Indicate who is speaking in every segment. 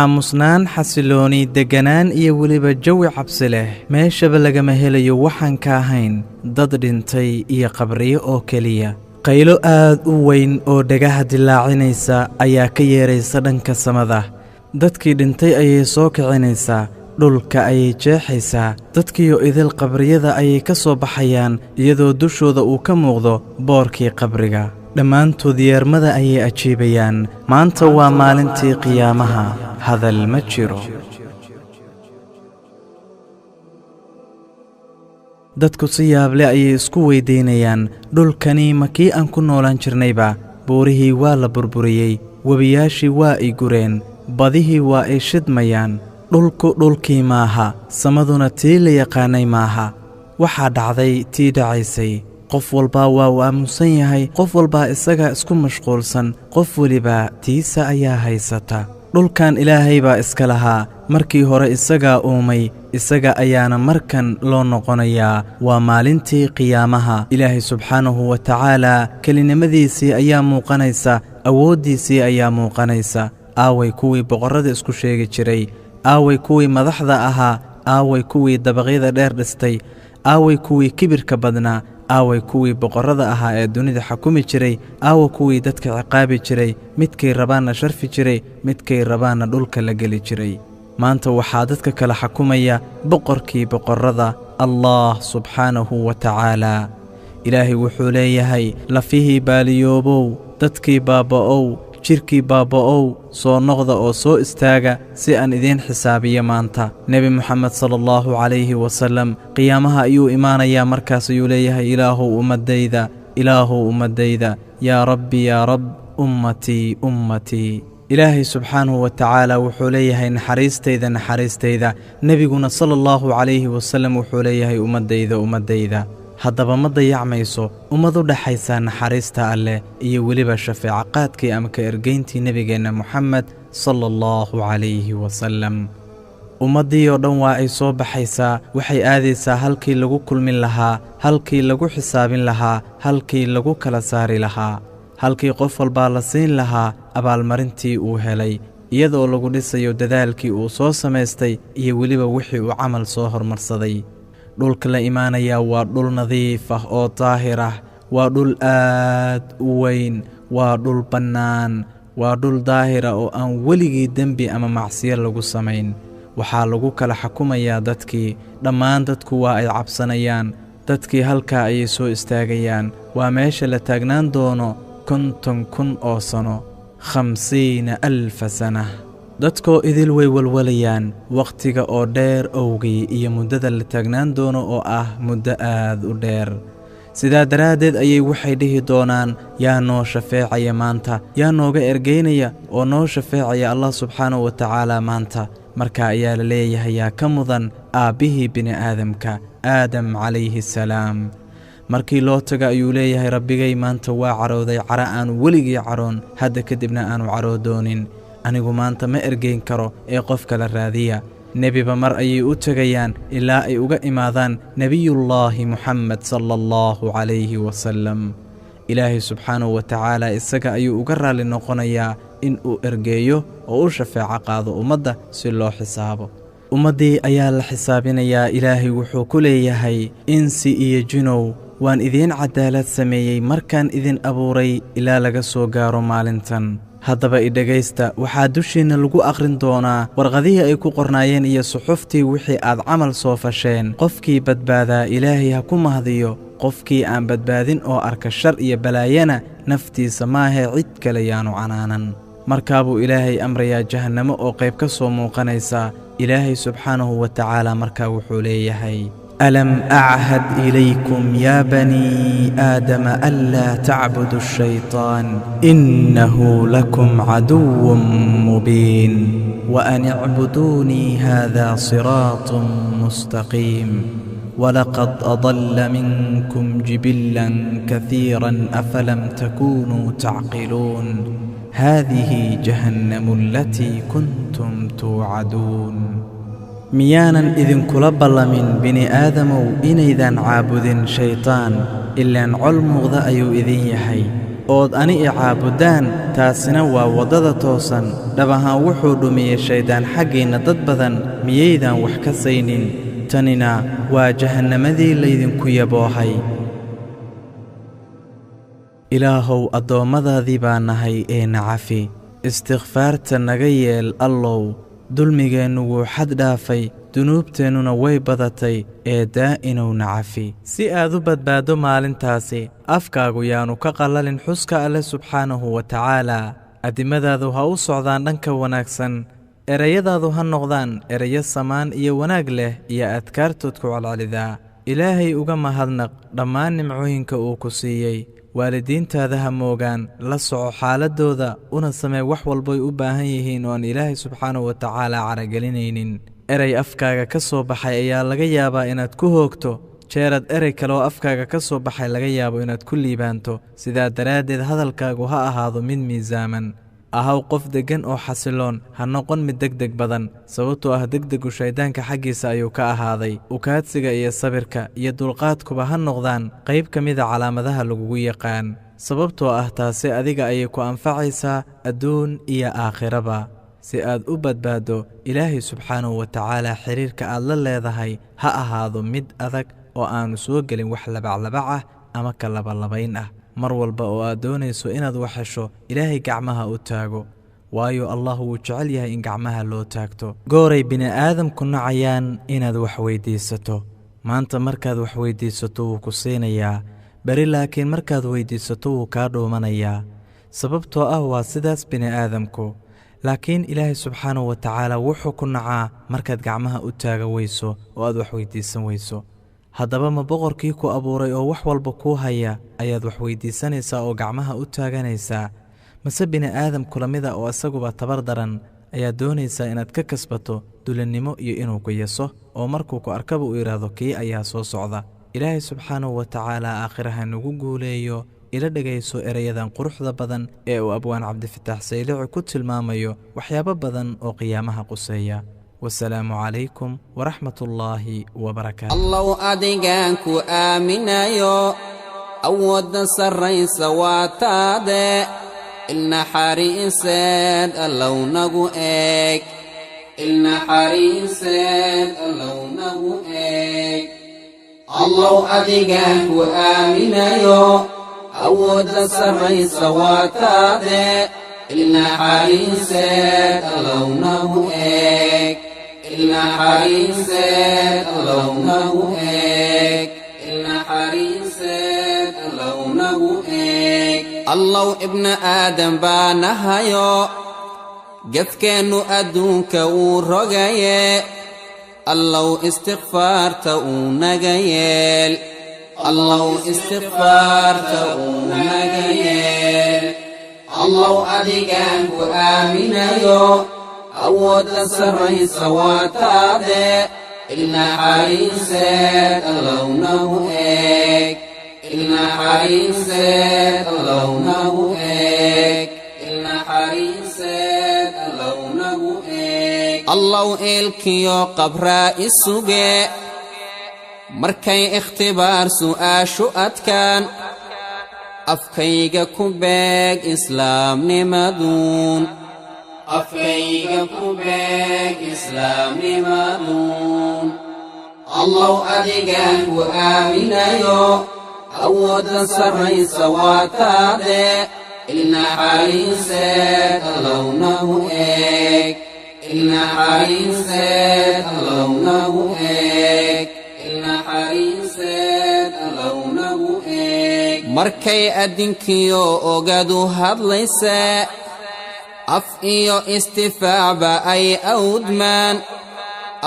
Speaker 1: aamusnaan xasilooni deganaan iyo weliba jawi cabsi leh meeshaba lagama helayo waxaan ka ahayn dad dhintay iyo qabriyo oo keliya qaylo aad u weyn oo dhagaha dilaacinaysa ayaa ka yeeraysa dhanka samada dadkii dhintay ayay soo kicinaysaa dhulka ayay jeexaysaa dadkiiyo idil qabriyada ayay ka soo baxayaan iyadoo dushooda uu ka muuqdo boorkii qabriga dhammaantood yeermada ayay ajiibayaan maanta waa maalintii qiyaamaha hadal ma jiro dadku si yaable ayay isku weydiinayaan dhulkani ma kii aan ku noolaan jirnayba buurihii waa la burburiyey webiyaashii waa ay gureen badihii waa ay shidmayaan dhulku dhulkii maaha samaduna tii la yaqaanay maaha waxaa dhacday tii dhacaysay qof walbaa waa uu aamusan yahay qof walbaa isagaa isku mashquulsan qof weliba tiisa ayaa haysata dhulkan ilaahay baa iska lahaa markii hore isagaa uumay isaga ayaana markan loo noqonayaa waa maalintii qiyaamaha ilaahay subxaanahu wa tacaalaa kelinimadiisii ayaa muuqanaysa awooddiisii ayaa muuqanaysa aaway kuwii boqorrada isku sheegi jiray aaway kuwii madaxda ahaa aaway kuwii dabaqyada dheer dhistay aaway kuwii kibirka badnaa aaway kuwii boqorrada ahaa ee dunida xukumi jiray aawa kuwii dadka ciqaabi jiray midkay rabaanna sharfi jiray midkay rabaanna dhulka la geli jiray maanta waxaa dadka kala xukumaya boqorkii boqorrada allah subxaanahu wa tacaalaa ilaahay wuxuu leeyahay lafihii baaliyoobow dadkii baaba'ow jirkii baaba'ow soo noqda oo soo istaaga si aan idiin xisaabiyo maanta nebi moxamed sala allahu calayhi wasalam qiyaamaha ayuu imaanayaa markaas ayuu leeyahay ilaahow ummaddayda yaa rabbi yaa rab ummatii ilaahay subxaanahu wa tacaala wuxuu leeyahay naxariistayda nebiguna sala allahu calayhi wasalam wuxuu leeyahay ummaddayda haddaba ma dayacmayso ummad u dhaxaysaa naxariista alleh iyo weliba shafeeco qaadkii ama ka ergayntii nebigeenna moxamed sala allahu calayhi wasalam ummaddii oo dhan waa ay soo baxaysaa waxay aadaysaa halkii lagu kulmin lahaa halkii lagu xisaabin lahaa halkii lagu kala saari lahaa halkii qof walbaa la siin lahaa abaalmarintii uu helay iyadoo lagu dhisayo dadaalkii uu soo samaystay iyo weliba wixii uu camal soo hormarsaday dhulka la imaanayaa waa dhul nadiif ah oo daahir ah waa dhul aad u weyn waa dhul bannaan waa dhul daahira oo aan weligii dembi ama macsiyo lagu samayn waxaa lagu kala xukumayaa dadkii dhammaan dadku waa ay cabsanayaan dadkii halkaa ayay soo istaagayaan waa meesha la taagnaan doono 50,000 oo sano 50,000 sana dadkoo idil way walwalayaan wakhtiga oo dheer owgii iyo muddada la taagnaan doono oo ah muddo aad u dheer sidaa daraaddeed ayay waxay dhihi doonaan yaa noo shafeecaya maanta yaa nooga ergaynaya oo noo shafeecaya allah subxaanahu wa tacaalaa maanta marka ayaa la leeyahay yaa ka mudan aabbihii bini'aadamka aadam calayhi salaam markii loo taga ayuu leeyahay rabbigay maanta waa carooday cara aanu weligii caroon hadda kadibna aanu caroodoonin anigu maanta ma ergayn karo ee qof kala raadiya nebiba mar ayay u tegayaan ilaa ay uga imaadaan nebiyullaahi moxamed sala allahu calayhi wasalam ilaahay subxaanahu wa tacaala isaga ayuu uga raalli noqonayaa in uu ergeeyo oo u shafeeco qaado ummadda si loo xisaabo ummaddii ayaa la xisaabinayaa ilaahay wuxuu ku leeyahay insi iyo jinow waan idiin cadaalad sameeyey markaan idin abuuray ilaa laga soo gaaro maalintan haddaba idhegaysta waxaa dushiinna lagu akhrin doonaa warqadihii ay ku qornaayeen iyo suxuftii wixii aad camal soo fasheen qofkii badbaadaa ilaahay ha ku mahdiyo qofkii aan badbaadin oo arka shar iyo balaayana naftiisa maahee cid kale yaanu canaanan markaa buu ilaahay amrayaa jahannamo oo qayb ka soo muuqanaysa ilaahay subxaanahu wa tacaala markaa wuxuu leeyahay ألم أعهد إليكم يا بني آدم ألا تعبدوا الشيطان إنه لكم عدو مبين وأن اعبدوني هذا صراط مستقيم ولقد أضل منكم جبلا كثيرا أفلم تكونوا تعقلون هذه جهنم التي كنتم توعدون miyaanan idinkula ballamin bini'aadamow inaydan caabudin shaytaan ilaan col muuqda ayuu idin yahay ood ani i caabudaan taasina waa waddada toosan dhab ahaan wuxuu dhumiyey shaydaan xaggiinna dad badan miyaydan wax ka saynin tanina waa jahannamadii laydinku yaboohay ilaahow addoommadaadii baa nahay ee na cafi istikfaarta naga yeel allow dulmigeennu wuu xad dhaafay dunuubteennuna way badatay ee daa'inow na cafi si aad u badbaaddo maalintaasi afkaagu yaanu ka qallalin xuska alle subxaanahu wa tacaalaa addimadaadu ha u socdaan dhanka wanaagsan erayadaadu ha noqdaan erayo samaan iyo wanaag leh iyo adkaartood ku celcelidaa ilaahay uga mahadnaq dhammaan nimcooyinka uu ku siiyey waalidiintaada ha moogaan la soco xaaladooda una samee wax walboy u baahan yihiin oo aan ilaahay subxaanahu wa tacaalaa caragelinaynin eray afkaaga ka soo baxay ayaa laga yaabaa inaad ku hoogto jeerad erey kale oo afkaaga ka soo baxay laga yaabo inaad ku liibaanto sidaa daraaddeed hadalkaagu ha ahaado mid miisaaman ahaw qof deggan oo xasiloon ha noqon mid degdeg badan sababtoo ah degdegu shayddaanka xaggiisa ayuu ka ahaaday ukaadsiga iyo sabirka iyo dulqaadkuba ha noqdaan qayb ka mida calaamadaha lagugu yaqaan sababtoo ah taasi adiga ayay ku anfacaysaa adduun iyo aakhiraba si aad u badbaaddo ilaahay subxaanahu wa tacaalaa xidhiirka aad la leedahay ha ahaado mid adag oo aanu soo gelin wax labaclabac ah ama ka labalabayn ah mar walba oo aad doonayso inaad wax hesho ilaahay gacmaha u taago waayo allah wuu jecel yahay in gacmaha loo taagto gooray bini'aadamku nacayaan inaad wax weyddiisato maanta markaad wax weyddiisato wuu ku siinayaa beri laakiin markaad weyddiisato wuu kaa dhuumanayaa sababtoo ah waa sidaas bini'aadamku laakiin ilaahay subxaanahu wa tacaalaa wuxuu ku nacaa markaad gacmaha u taaga weyso oo aad wax weyddiisan weyso haddaba ma boqorkii ku abuuray oo wax walba kuu haya ayaad wax weyddiisanaysaa oo gacmaha u taaganaysaa mase bini'aadam kula mida oo isaguba tabar daran ayaad doonaysaa inaad ka kasbato dulinnimo iyo inuu ku yaso oo markuu ku arkaba uu yidhaahdo kii ayaa soo socda ilaahay subxaanahu wa tacaalaa aakhiraha nagu guuleeyo ila dhegayso erayadan quruxda badan ee uu abwaan cabdifitaax saylici ku tilmaamayo waxyaabo badan oo qiyaamaha quseeya والسلام عليكم ورحمة الله وبركاته
Speaker 2: الله أدينك آمنا يو أود سرين سواتاد إلنا حريسان الله نغو إيك إلنا حريسان الله نغو إيك الله أدينك آمنا يو أود سرين سواتاد إلنا حريسان الله نغو إيك إلنا حريسان الله نغو إيك إلنا حريسان الله نغو إيك الله ابن آدم بانها يو قد كانوا أدونك ورقايا الله استغفار تأونقايل الله استغفار تأونقايل الله أدينك آمنا يو أود سرين سواتاد إلنا حريسان الله نغو إيك إلنا حريسان الله نغو إيك إلنا حريسان الله نغو إيك الله إلكيو قبرا السوغي مركي اختبار سؤاشو أتكان أفكيغا كوبيك إسلام نمدون أفكيغا كوبيك إسلام نمدون الله أديغان وآمنا يو أود سرين سواتاد إلنا حريسان الله نغو إيك إلنا حريسان الله نغو إيك إلنا حريسان الله نغو إيك markay adinkiyo ogadu hadlaysaa af iyo istifaacba ay awdmaan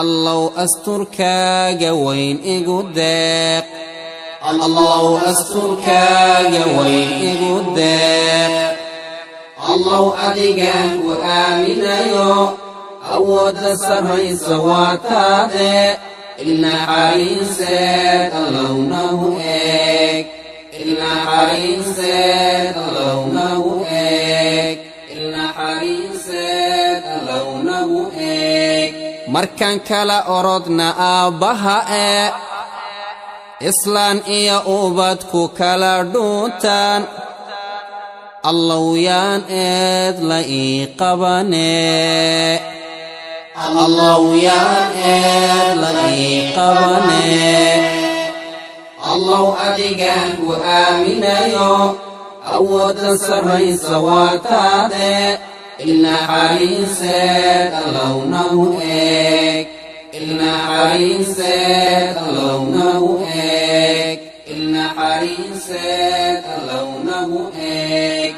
Speaker 2: allow asturkaaga weyn igu deeq allow asturkaaga weyn igu deeq allow adigaan ku aaminayo awoodda sarraysa waataade ilna xariiseed allow nagu eeg ilna xariiseed allow nagu eeg ilna xariiseed allow nagu eeg markaan kala orodna aabbaha ee islaan iyo ubadku kala dhuuntaan allow yaan eed la ii qabane allow yaan eed la ii qabane allow adigaan ku aaminayo awoodda sarraysa waa taade ilnaxariiseed allow nagu eeg ilnaxariiseed allow nagu eeg ilnaxariiseed allow nagu eeg